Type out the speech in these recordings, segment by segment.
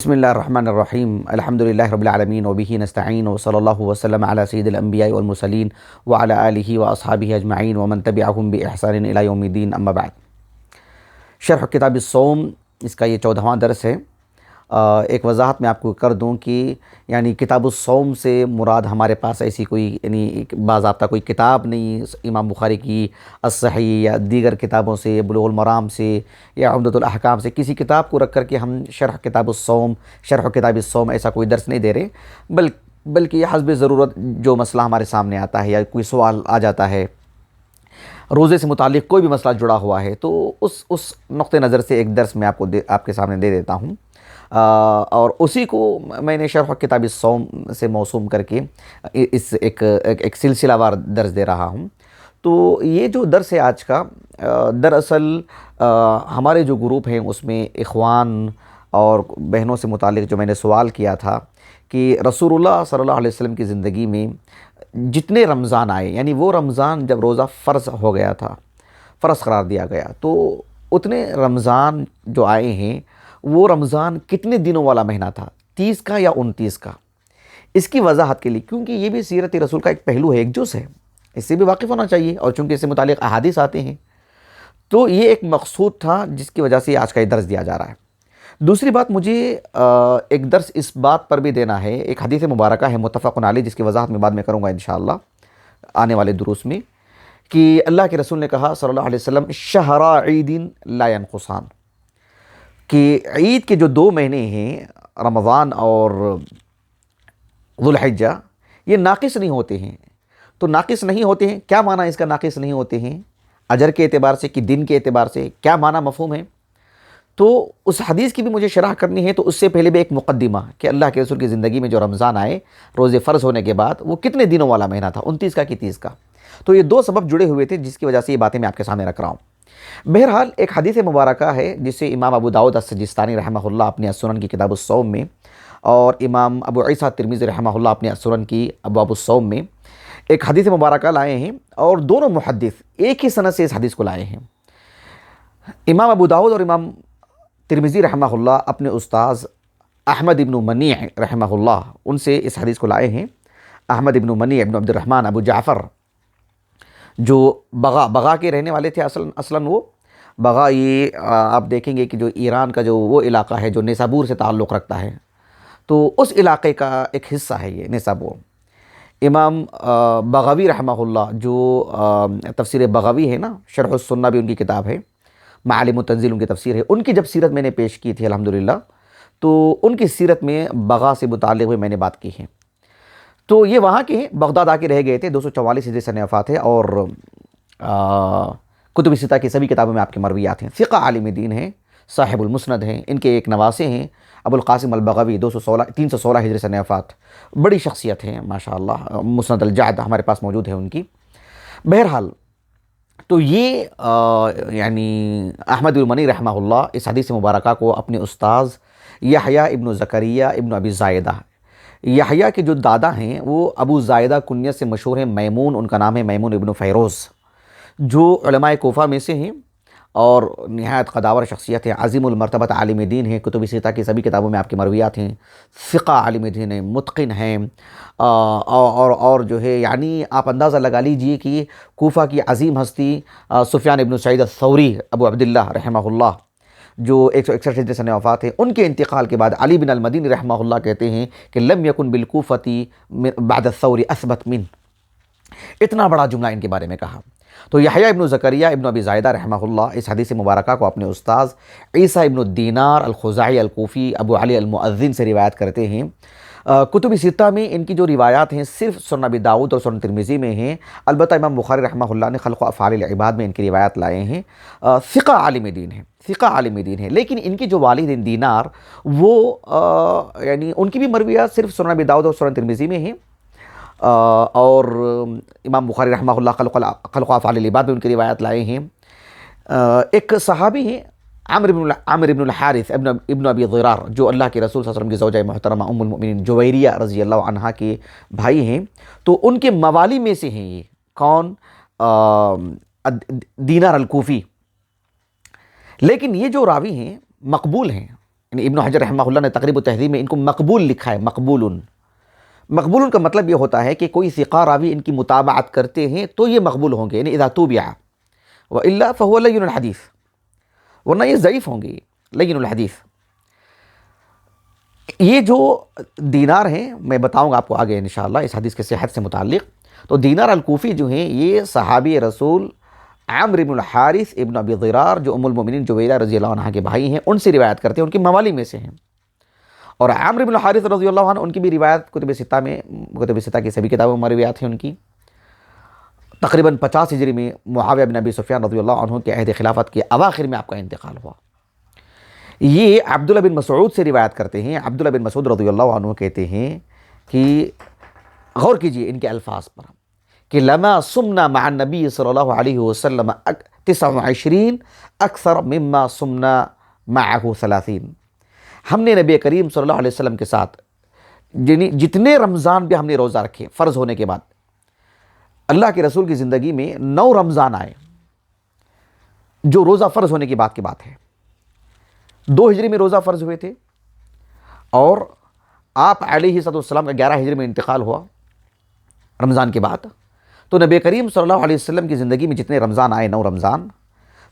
بسم اللہ الرحمن الرحیم الحمد للہ رب العالمین وبہ نستعین وصلی اللہ وسلم علی سید الانبیاء والمرسلین وعلی آلہ واصحابہ اجمعین ومن تبعہم بإحسان الی یوم الدین اما بعد۔ شرح کتاب الصوم، اس کا یہ 14واں درس ہے۔ ایک وضاحت میں آپ کو کر دوں کہ یعنی کتاب الصوم سے مراد ہمارے پاس ایسی کوئی یعنی باضابطہ کوئی کتاب نہیں، امام بخاری کی الصحیح یا دیگر کتابوں سے، بلوغ المرام سے یا عمدۃ الاحکام سے کسی کتاب کو رکھ کر کے ہم شرح کتاب الصوم ایسا کوئی درس نہیں دے رہے، بلکہ حسب ضرورت جو مسئلہ ہمارے سامنے آتا ہے یا کوئی سوال آ جاتا ہے، روزے سے متعلق کوئی بھی مسئلہ جڑا ہوا ہے، تو اس نقطہ نظر سے ایک درس میں آپ کے سامنے دے دیتا ہوں، اور اسی کو میں نے شرح کتاب الصوم سے موسوم کر کے اس ایک سلسلہ وار درس دے رہا ہوں۔ تو یہ جو درس ہے آج کا، دراصل ہمارے جو گروپ ہیں اس میں اخوان اور بہنوں سے متعلق جو میں نے سوال کیا تھا کہ رسول اللہ صلی اللہ علیہ وسلم کی زندگی میں جتنے رمضان آئے، یعنی وہ رمضان جب روزہ فرض ہو گیا تھا، فرض قرار دیا گیا، تو اتنے رمضان جو آئے ہیں وہ رمضان کتنے دنوں والا مہینہ تھا، 30 کا یا 29 کا؟ اس کی وضاحت کے لیے، کیونکہ یہ بھی سیرت رسول کا ایک پہلو ہے، ایک جز ہے، اس سے بھی واقف ہونا چاہیے، اور چونکہ اس سے متعلق احادیث آتے ہیں، تو یہ ایک مقصود تھا جس کی وجہ سے آج کا یہ درس دیا جا رہا ہے۔ دوسری بات، مجھے ایک درس اس بات پر بھی دینا ہے، ایک حدیث مبارکہ ہے متفق علیہ، جس کی وضاحت میں بعد میں کروں گا انشاءاللہ آنے والے دروس میں، کہ اللہ کے رسول نے کہا صلی اللہ علیہ وسلم شہر عید لا ینقصان، کہ عید کے جو 2 مہینے ہیں رمضان اور ذوالحجہ، یہ ناقص نہیں ہوتے ہیں۔ تو ناقص نہیں ہوتے ہیں، کیا معنی اس کا ناقص نہیں ہوتے ہیں؟ اجر کے اعتبار سے کہ دن کے اعتبار سے کیا معنی مفہوم ہے؟ تو اس حدیث کی بھی مجھے شرح کرنی ہے، تو اس سے پہلے بھی ایک مقدمہ کہ اللہ کے رسول کی زندگی میں جو رمضان آئے روزے فرض ہونے کے بعد، وہ کتنے دنوں والا مہینہ تھا، 29 کا کہ 30 کا؟ تو یہ 2 سبب جڑے ہوئے تھے جس کی وجہ سے یہ باتیں میں آپ کے سامنے رکھ رہا ہوں۔ بہرحال ایک حدیث مبارکہ ہے جسے امام ابو داؤد السجستانی رحمہ اللہ اپنی السنن کی کتاب الصوم میں، اور امام ابو عیسیٰ ترمذی رحمہ اللہ اپنی السنن کی ابواب الصوم میں ایک حدیث مبارکہ لائے ہیں، اور دونوں محدث ایک ہی سند سے اس حدیث کو لائے ہیں۔ امام ابو داؤد اور امام ترمذی رحمہ اللہ اپنے استاذ احمد ابن منیع رحمہ اللہ ان سے اس حدیث کو لائے ہیں۔ احمد ابن منیع ابن عبد الرحمن ابو جعفر، جو بغا کے رہنے والے تھے، اصلاً وہ بغا، یہ آپ دیکھیں گے کہ جو ایران کا جو وہ علاقہ ہے جو نیسابور سے تعلق رکھتا ہے، تو اس علاقے کا ایک حصہ ہے یہ نیسابور۔ امام بغوی رحمہ اللہ، جو تفسیر بغوی ہے نا، شرح السنہ بھی ان کی کتاب ہے، معالم التنزیل ان کی تفسیر ہے، ان کی جب سیرت میں نے پیش کی تھی الحمدللہ، تو ان کی سیرت میں بغا سے متعلق ہوئے میں نے بات کی ہے۔ تو یہ وہاں کے ہیں، بغداد آ کے رہ گئے تھے، 244 ہجری سن وفات ہے، اور کتب ستہ کی سبھی کتابوں میں آپ کے مرویات ہیں، ثقہ عالم دین ہیں، صاحب المسند ہیں، ان کے ایک نواسے ہیں ابو القاسم البغوی، 316 ہجری سن وفات، بڑی شخصیت ہیں ماشاءاللہ، مسند الجعد ہمارے پاس موجود ہے ان کی۔ بہرحال تو یہ یعنی احمد بن منی رحمہ اللہ اس حدیث مبارکہ کو اپنے استاذ یحییٰ ابن زکریہ ابن ابی زائدہ، یحییٰ کے جو دادا ہیں وہ ابو زائدہ کنیت سے مشہور ہیں، میمون ان کا نام ہے، میمون ابن فیروز، جو علماء کوفہ میں سے ہیں اور نہایت قداور شخصیت ہے، عظیم المرتبت عالم دین ہیں، کتب ستہ کی سبھی کتابوں میں آپ کے مرویات ہیں، ثقہ عالم دین ہیں، متقن ہیں، اور جو ہے یعنی آپ اندازہ لگا لیجئے کہ کوفہ کی عظیم ہستی سفیان ابن سعید الثوری ابو عبداللہ رحمہ اللہ، جو 161 ہجری سن وفات ہے، ان کے انتقال کے بعد علی بن المدینی رحمہ اللہ کہتے ہیں کہ لم یکن بالکوفتی بعد الثوری اثبت من، اتنا بڑا جملہ ان کے بارے میں کہا۔ تو یحییٰ ابن زکریہ ابن ابی زائدہ رحمہ اللہ اس حدیث مبارکہ کو اپنے استاذ عیسیٰ ابن الدینار الخزاعی الکوفی ابو علی المؤذن سے روایت کرتے ہیں۔ کتب ستہ میں ان کی جو روایات ہیں صرف سنن ابی داؤد اور سنن ترمذی میں ہیں، البتہ امام بخاری رحمہ اللہ نے خلق و افعال العباد میں ان کی روایات لائے ہیں۔ ثقہ عالم دین ہے، ثقہ عالم دین ہے، لیکن ان کے جو والد ہیں دینار، وہ یعنی ان کی بھی مرویات صرف سنن ابی داؤد اور سنن ترمذی میں ہیں، اور امام بخاری رحمہ اللہ خلق و افعال العباد میں ان کی روایت لائے ہیں۔ ایک صحابی ہیں عامر بن الحارث ابن ابی ضرار، جو اللہ کے رسول صلی اللہ علیہ وسلم کی زوجہ محترمہ ام المؤمنین جویریہ رضی اللہ عنہا کے بھائی ہیں، تو ان کے موالی میں سے ہیں یہ، کون؟ دینار الکوفی۔ لیکن یہ جو راوی ہیں مقبول ہیں، یعنی ابن حجر رحمہ اللہ نے تقریب التہذیب میں ان کو مقبول لکھا ہے، مقبول۔ مقبول کا مطلب یہ ہوتا ہے کہ کوئی ثقہ راوی ان کی متابعت کرتے ہیں تو یہ مقبول ہوں گے، یعنی اذا توبع والا فهو لین الحدیث، ورنہ یہ ضعیف ہوں گے، لین الحدیث۔ یہ جو دینار ہیں میں بتاؤں گا آپ کو آگے انشاءاللہ اس حدیث کے صحت سے متعلق۔ تو دینار الکوفی جو ہیں یہ صحابی رسول عمرو بن الحارث ابن ابی ضرار جو ام المؤمنین جویریہ رضی اللہ عنہ کے بھائی ہیں، ان سے روایت کرتے ہیں، ان کے موالے میں سے ہیں۔ اور عمرو بن الحارث رضی اللہ عنہ ان کی بھی روایت کتب ستہ کی سبھی کتابوں میں روایت ہیں ان کی۔ تقریباً 50 ہجری میں معاویہ بن ابی سفیان رضی اللہ عنہ کے عہد خلافت کے اواخر میں آپ کا انتقال ہوا۔ یہ عبداللہ بن مسعود سے روایت کرتے ہیں۔ عبداللہ بن مسعود رضی اللہ عنہ کہتے ہیں کہ غور کیجئے ان کے الفاظ پر کہ لما صمنا مع النبی صلی اللہ علیہ وسلم 29 اکثر مما صمنا معه 30۔ ہم نے نبی کریم صلی اللہ علیہ وسلم کے ساتھ جتنے رمضان بھی ہم نے روزہ رکھے فرض ہونے کے بعد، اللہ کے رسول کی زندگی میں 9 رمضان آئے جو روزہ فرض ہونے کی بات کی بات ہے۔ 2 ہجری میں روزہ فرض ہوئے تھے اور آپ علیہ السلام کا 11 ہجری میں انتقال ہوا رمضان کے بعد۔ تو نبی کریم صلی اللہ علیہ وسلم کی زندگی میں جتنے رمضان آئے 9 رمضان،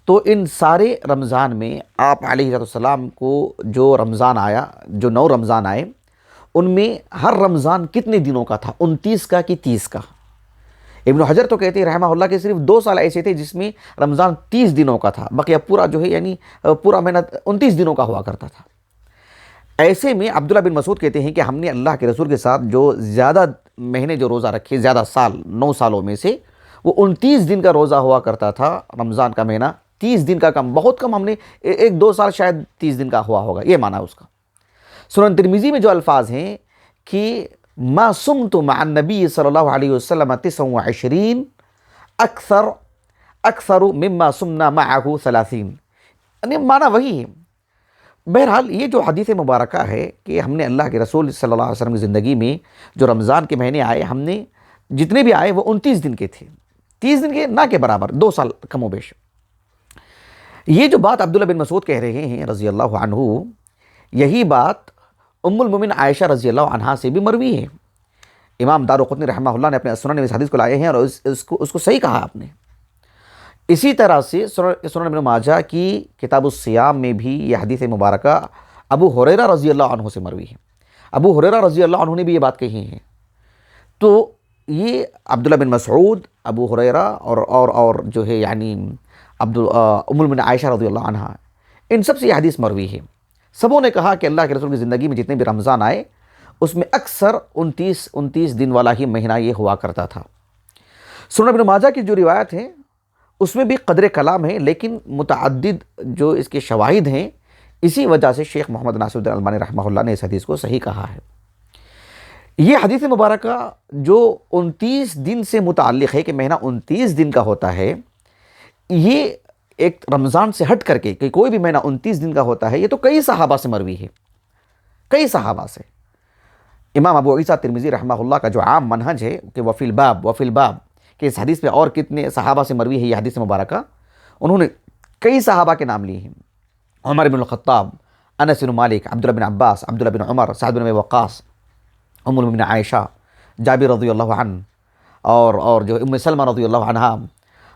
تو ان سارے رمضان میں آپ علیہ السلام کو جو رمضان آیا، جو 9 رمضان آئے، ان میں ہر رمضان کتنے دنوں کا تھا؟ 29 کا کہ 30 کا؟ ابن حجر تو کہتے ہیں رحمہ اللہ کہ صرف 2 سال ایسے تھے جس میں رمضان 30 دنوں کا تھا، بقیہ پورا جو ہے یعنی پورا مہینہ 29 دنوں کا ہوا کرتا تھا۔ ایسے میں عبداللہ بن مسعود کہتے ہیں کہ ہم نے اللہ کے رسول کے ساتھ جو زیادہ مہینے جو روزہ رکھے، زیادہ سال 9 سالوں میں سے، وہ 29 دن کا روزہ ہوا کرتا تھا رمضان کا مہینہ، 30 دن کا کم، بہت کم ہم نے 1-2 سال شاید 30 دن کا ہوا ہوگا، یہ معنی اس کا۔ سنن ترمذی میں جو الفاظ ہیں کہ ما صمت مع النبی صلی اللہ علیہ وسلم 29 اکثر مما صمنا معه 30، یعنی معنی وہی ہے۔ بہرحال یہ جو حدیث مبارکہ ہے کہ ہم نے اللہ کے رسول صلی اللہ علیہ وسلم کی زندگی میں جو رمضان کے مہینے آئے، ہم نے جتنے بھی آئے وہ 29 دن کے تھے، 30 دن کے نہ کے برابر، 2 سال کم و بیش۔ یہ جو بات عبداللہ بن مسعود کہہ رہے ہیں رضی اللہ عنہ، یہی بات ام المومنین عائشہ رضی اللہ عنہا سے بھی مروی ہے۔ امام دارقطنی رحمہ اللہ نے اپنے سنن میں اس حدیث کو لائے ہیں اور اس کو صحیح کہا آپ نے۔ اسی طرح سے سنن ابن ماجہ کی کتاب الصیام میں بھی یہ حدیث مبارکہ ابو ہریرہ رضی اللہ عنہ سے مروی ہے۔ ابو ہریرہ رضی اللہ عنہ نے بھی یہ بات کہی ہے۔ تو یہ عبداللہ بن مسعود، ابو ہریرہ اور جو ہے یعنی ام المؤمنین عائشہ رضی اللہ عنہا، ان سب سے یہ حدیث مروی ہے۔ سبوں نے کہا کہ اللہ کے رسول کی زندگی میں جتنے بھی رمضان آئے اس میں اکثر 29 دن والا ہی مہینہ یہ ہوا کرتا تھا۔ سنن ابن ماجہ کی جو روایت ہے اس میں بھی قدر کلام ہے، لیکن متعدد جو اس کے شواہد ہیں، اسی وجہ سے شیخ محمد ناصر الدین البانی رحمہ اللہ نے اس حدیث کو صحیح کہا ہے۔ یہ حدیث مبارکہ جو 29 دن سے متعلق ہے کہ مہینہ 29 دن کا ہوتا ہے، یہ ایک رمضان سے ہٹ کر کے کہ کوئی بھی مہینہ 29 دن کا ہوتا ہے، یہ تو کئی صحابہ سے مروی ہے، کئی صحابہ سے۔ امام ابو عیسیٰ ترمذی رحمہ اللہ کا جو عام منہج ہے کہ وفی الباب کہ اس حدیث میں اور کتنے صحابہ سے مروی ہے یہ حدیث مبارکہ، انہوں نے کئی صحابہ کے نام لیے ہیں: عمر بن الخطاب، انس بن مالک، عبداللہ بن عباس، عبداللہ بن عمر، سعد بن ابی وقاص، ام المؤمنین عائشہ، جابر رضی اللہ عنہ، اور جو ام سلمہ رضی اللہ عنہا،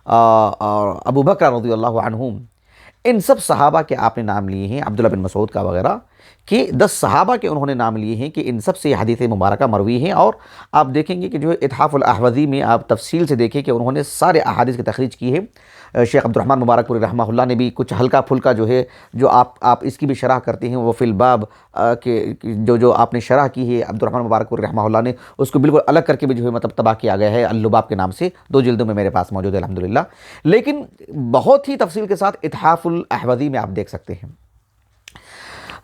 اور ابو بکر رضی اللہ عنہم، ان سب صحابہ کے آپ نے نام لیے ہیں، عبداللہ بن مسعود کا وغیرہ، کہ 10 صحابہ کے انہوں نے نام لیے ہیں کہ ان سب سے حدیث مبارکہ مروی ہیں۔ اور آپ دیکھیں گے کہ جو اتحاف الاحوذی میں آپ تفصیل سے دیکھیں کہ انہوں نے سارے احادیث کی تخریج کی ہے۔ شیخ عبد الرحمن مبارک پوری رحمہ اللہ نے بھی کچھ ہلکا پھلکا جو ہے جو آپ اس کی بھی شرح کرتے ہیں، وہ فی الباب کے جو آپ نے شرح کی ہے عبد الرحمن مبارک پوری رحمہ اللہ نے، اس کو بالکل الگ کر کے بھی جو ہے مطلب طبع کیا گیا ہے اللباب کے نام سے، 2 جلدوں میں میرے پاس موجود ہے الحمدللہ۔ لیکن بہت ہی تفصیل کے ساتھ اتحاف الاحوذی میں آپ دیکھ سکتے ہیں۔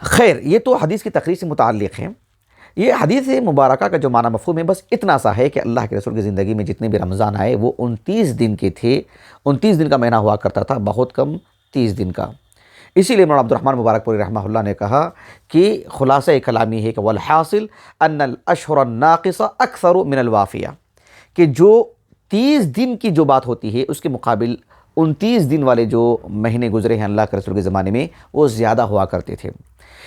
خیر، یہ تو حدیث کی تقریر سے متعلق ہے۔ یہ حدیث مبارکہ کا جو معنی مفہوم ہے بس اتنا سا ہے کہ اللہ کے رسول کی زندگی میں جتنے بھی رمضان آئے وہ 29 دن کے تھے، 29 دن کا مہینہ ہوا کرتا تھا، بہت کم 30 دن کا۔ اسی لیے مولانا عبد الرحمن مبارک پوری رحمہ اللہ نے کہا کہ خلاصہ کلام یہ ہے کہ والحاصل ان الاشہر الناقصہ اکثر من الوافیہ، کہ جو 30 دن کی جو بات ہوتی ہے اس کے مقابل 29 دن والے جو مہینے گزرے ہیں اللہ کے رسول کے زمانے میں وہ زیادہ ہوا کرتے تھے۔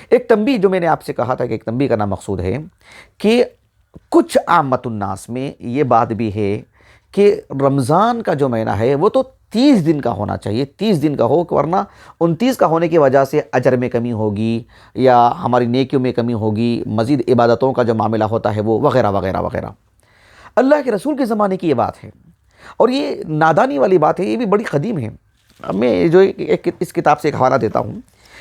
ایک تنبیہ جو میں نے آپ سے کہا تھا کہ ایک تنبیہ کرنا مقصود ہے کہ کچھ عامت الناس میں یہ بات بھی ہے کہ رمضان کا جو مہینہ ہے وہ تو 30 دن کا ہونا چاہیے، 30 دن کا ہو، ورنہ 29 کا ہونے کی وجہ سے اجر میں کمی ہوگی یا ہماری نیکیوں میں کمی ہوگی، مزید عبادتوں کا جو معاملہ ہوتا ہے وہ وغیرہ وغیرہ وغیرہ۔ اللہ کے رسول کے زمانے کی یہ بات ہے، اور یہ نادانی والی بات ہے، یہ بھی بڑی قدیم ہے۔ اب میں جو اس کتاب سے ایک حوالہ دیتا ہوں،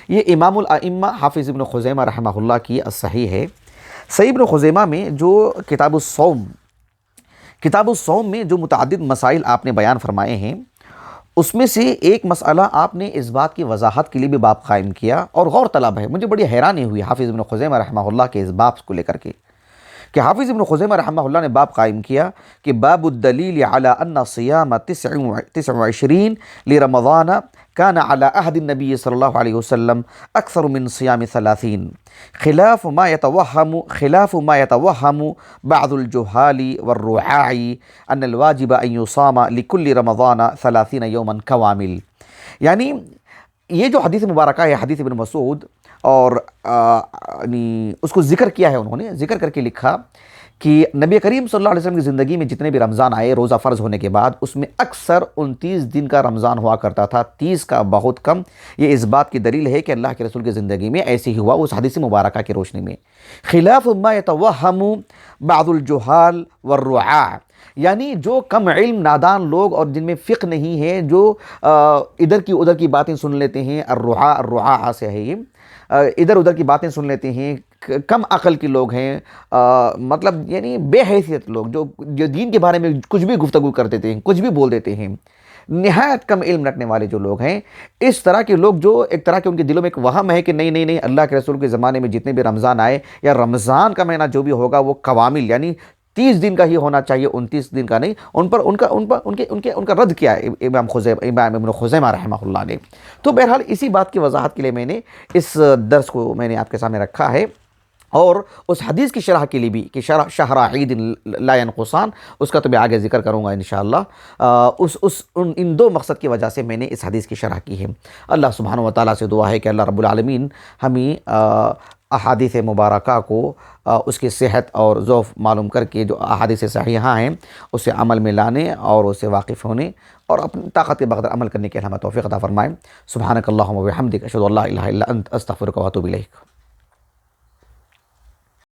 یہ امام الائمہ حافظ ابن خزیمہ رحمہ اللہ کی الصحیح ہے۔ صحیح ابن خزیمہ میں جو کتاب الصوم میں جو متعدد مسائل آپ نے بیان فرمائے ہیں، اس میں سے ایک مسئلہ آپ نے اس بات کی وضاحت کے لیے بھی باب قائم کیا، اور غور طلب ہے، مجھے بڑی حیرانی ہوئی حافظ ابن خزیمہ رحمہ اللہ کے اس باب کو لے کر کے، کہ حافظ ابن خزیمہ رحمہ اللہ نے باب قائم کیا کہ باب الدلیل علی ان صیام 29 لرمضان كان على عهد النبي صلى الله عليه وسلم أكثر من صيام 30 خلاف ما يتوهم بعض الجهال والرعاع أن الواجب أن يصام لكل رمضان 30 يوما كوامل۔ یعنی یہ جو حدیث مبارکہ ہے حدیث ابن مسعود، اور اس کو ذکر کیا ہے، انہوں نے ذکر کر کے لکھا کہ نبی کریم صلی اللہ علیہ وسلم کی زندگی میں جتنے بھی رمضان آئے روزہ فرض ہونے کے بعد، اس میں اکثر 29 دن کا رمضان ہوا کرتا تھا، 30 کا بہت کم۔ یہ اس بات کی دلیل ہے کہ اللہ کے رسول کی زندگی میں ایسے ہی ہوا، اس حدیث مبارکہ کی روشنی میں۔ خلاف ما يتوهم بعض الجہال والرعاع، یعنی جو کم علم نادان لوگ اور جن میں فقہ نہیں ہے، جو ادھر کی ادھر کی باتیں سن لیتے ہیں، الرعاع سے ہے یہ، ادھر ادھر کی باتیں سن لیتے ہیں، کم عقل کے لوگ ہیں، مطلب یعنی بے حیثیت لوگ جو دین کے بارے میں کچھ بھی گفتگو کر دیتے ہیں، کچھ بھی بول دیتے ہیں، نہایت کم علم رکھنے والے جو لوگ ہیں، اس طرح کے لوگ جو ایک طرح کے ان کے دلوں میں ایک وہم ہے کہ نہیں اللہ کے رسول کے زمانے میں جتنے بھی رمضان آئے یا رمضان کا مہینہ جو بھی ہوگا وہ قوامل یعنی 30 دن کا ہی ہونا چاہیے، 29 دن کا نہیں۔ ان کا رد کیا ہے امام ابن خزیمہ رحمہ اللہ نے۔ تو بہرحال اسی بات کی وضاحت کے لیے میں نے اس درس کو میں نے آپ کے سامنے رکھا ہے، اور اس حدیث کی شرح کے لیے بھی کہ شہر عید لا ينقصان، اس کا تو میں آگے ذکر کروں گا انشاءاللہ۔ ان دو مقصد کی وجہ سے میں نے اس حدیث کی شرح کی ہے۔ اللہ سبحانہ و تعالیٰ سے دعا ہے کہ اللہ رب العالمین ہمیں احادیث مبارکہ کو اس کی صحت اور ضعف معلوم کر کے جو احادیث صحیحہ ہیں اسے عمل میں لانے اور اسے واقف ہونے اور اپنی طاقت کے بقدر عمل کرنے کے ہمیں توفیق عطا فرمائیں۔ سبحانک اللہم و بحمدک، اشہد ان لا الہ الا انت، استغفرک و اتوب الیک۔